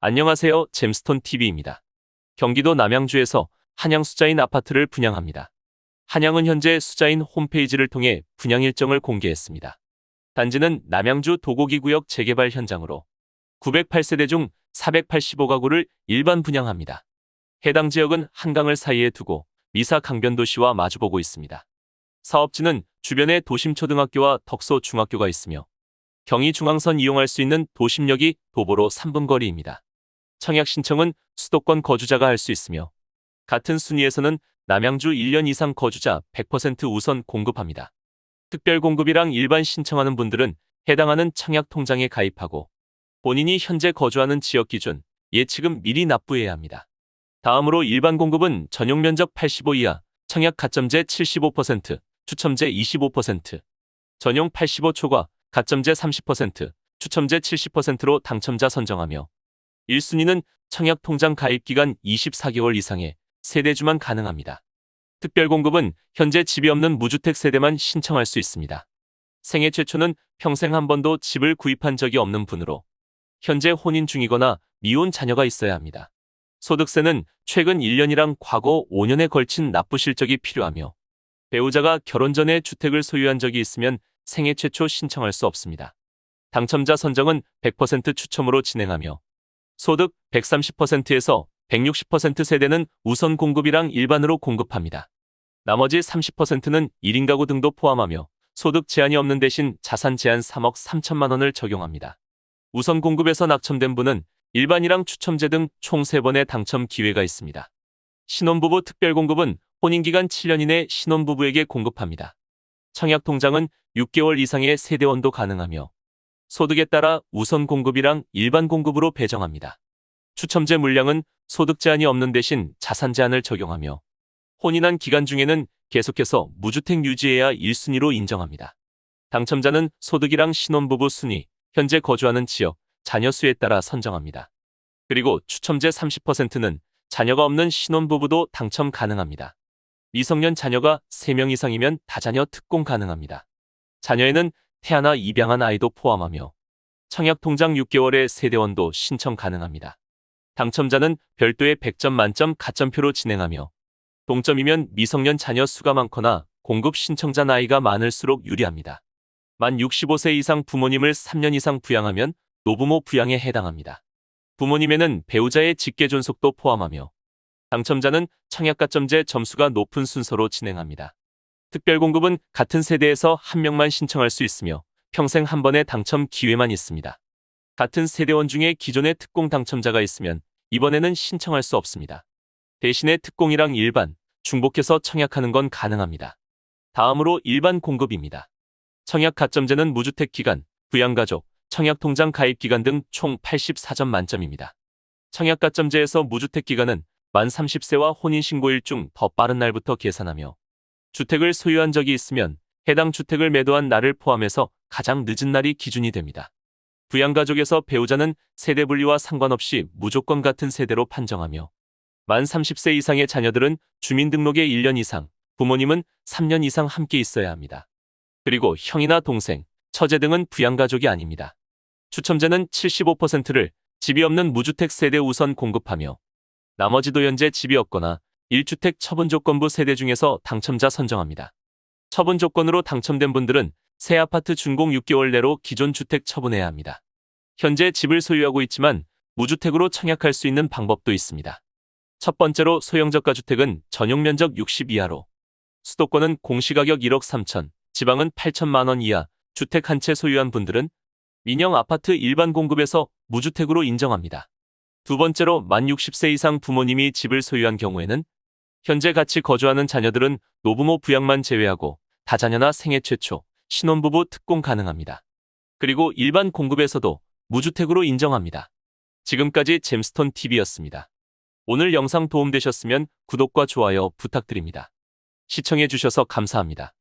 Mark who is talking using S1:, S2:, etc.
S1: 안녕하세요. 잼스톤TV입니다. 경기도 남양주에서 한양 수자인 아파트를 분양합니다. 한양은 현재 수자인 홈페이지를 통해 분양 일정을 공개했습니다. 단지는 남양주 도곡이구역 재개발 현장으로 908세대 중 485가구를 일반 분양합니다. 해당 지역은 한강을 사이에 두고 미사 강변도시와 마주보고 있습니다. 사업지는 주변에 도심초등학교와 덕소중학교가 있으며 경의중앙선 이용할 수 있는 도심역이 도보로 3분 거리입니다. 청약 신청은 수도권 거주자가 할 수 있으며 같은 순위에서는 남양주 1년 이상 거주자 100% 우선 공급합니다. 특별 공급이랑 일반 신청하는 분들은 해당하는 청약 통장에 가입하고 본인이 현재 거주하는 지역 기준 예치금 미리 납부해야 합니다. 다음으로 일반 공급은 전용 면적 85 이하, 청약 가점제 75%, 추첨제 25%, 전용 85 초과, 가점제 30%, 추첨제 70%로 당첨자 선정하며 1순위는 청약통장 가입기간 24개월 이상의 세대주만 가능합니다. 특별공급은 현재 집이 없는 무주택 세대만 신청할 수 있습니다. 생애 최초는 평생 한 번도 집을 구입한 적이 없는 분으로 현재 혼인 중이거나 미혼 자녀가 있어야 합니다. 소득세는 최근 1년이랑 과거 5년에 걸친 납부 실적이 필요하며 배우자가 결혼 전에 주택을 소유한 적이 있으면 생애 최초 신청할 수 없습니다. 당첨자 선정은 100% 추첨으로 진행하며 소득 130%에서 160% 세대는 우선 공급이랑 일반으로 공급합니다. 나머지 30%는 1인 가구 등도 포함하며 소득 제한이 없는 대신 자산 제한 3억 3천만 원을 적용합니다. 우선 공급에서 낙첨된 분은 일반이랑 추첨제 등 총 3번의 당첨 기회가 있습니다. 신혼부부 특별공급은 혼인기간 7년 이내 신혼부부에게 공급합니다. 청약통장은 6개월 이상의 세대원도 가능하며 소득에 따라 우선 공급이랑 일반 공급으로 배정합니다. 추첨제 물량은 소득 제한이 없는 대신 자산 제한을 적용하며 혼인한 기간 중에는 계속해서 무주택 유지해야 1순위로 인정합니다. 당첨자는 소득이랑 신혼부부 순위, 현재 거주하는 지역, 자녀 수에 따라 선정합니다. 그리고 추첨제 30%는 자녀가 없는 신혼부부도 당첨 가능합니다. 미성년 자녀가 3명 이상이면 다자녀 특공 가능합니다. 자녀에는 태아나 입양한 아이도 포함하며 청약통장 6개월의 세대원도 신청 가능합니다. 당첨자는 별도의 100점 만점 가점표로 진행하며 동점이면 미성년 자녀 수가 많거나 공급 신청자 나이가 많을수록 유리합니다. 만 65세 이상 부모님을 3년 이상 부양하면 노부모 부양에 해당합니다. 부모님에는 배우자의 직계존속도 포함하며 당첨자는 청약가점제 점수가 높은 순서로 진행합니다. 특별공급은 같은 세대에서 한 명만 신청할 수 있으며 평생 한 번의 당첨 기회만 있습니다. 같은 세대원 중에 기존의 특공 당첨자가 있으면 이번에는 신청할 수 없습니다. 대신에 특공이랑 일반, 중복해서 청약하는 건 가능합니다. 다음으로 일반 공급입니다. 청약 가점제는 무주택 기간, 부양가족, 청약통장 가입 기간 등 총 84점 만점입니다. 청약 가점제에서 무주택 기간은 만 30세와 혼인신고일 중 더 빠른 날부터 계산하며 주택을 소유한 적이 있으면 해당 주택을 매도한 날을 포함해서 가장 늦은 날이 기준이 됩니다. 부양가족에서 배우자는 세대 분리와 상관없이 무조건 같은 세대로 판정하며 만 30세 이상의 자녀들은 주민등록에 1년 이상, 부모님은 3년 이상 함께 있어야 합니다. 그리고 형이나 동생, 처제 등은 부양가족이 아닙니다. 추첨제는 75%를 집이 없는 무주택 세대 우선 공급하며 나머지도 현재 집이 없거나 1주택 처분조건부 세대 중에서 당첨자 선정합니다. 처분 조건으로 당첨된 분들은 새 아파트 준공 6개월 내로 기존 주택 처분해야 합니다. 현재 집을 소유하고 있지만 무주택으로 청약할 수 있는 방법도 있습니다. 첫 번째로 소형저가주택은 전용 면적 60 이하로 수도권은 공시가격 1억 3천, 지방은 8천만 원 이하 주택 한 채 소유한 분들은 민영 아파트 일반 공급에서 무주택으로 인정합니다. 두 번째로 만 60세 이상 부모님이 집을 소유한 경우에는 현재 같이 거주하는 자녀들은 노부모 부양만 제외하고 다자녀나 생애 최초, 신혼부부 특공 가능합니다. 그리고 일반 공급에서도 무주택으로 인정합니다. 지금까지 잼스톤TV였습니다. 오늘 영상 도움되셨으면 구독과 좋아요 부탁드립니다. 시청해주셔서 감사합니다.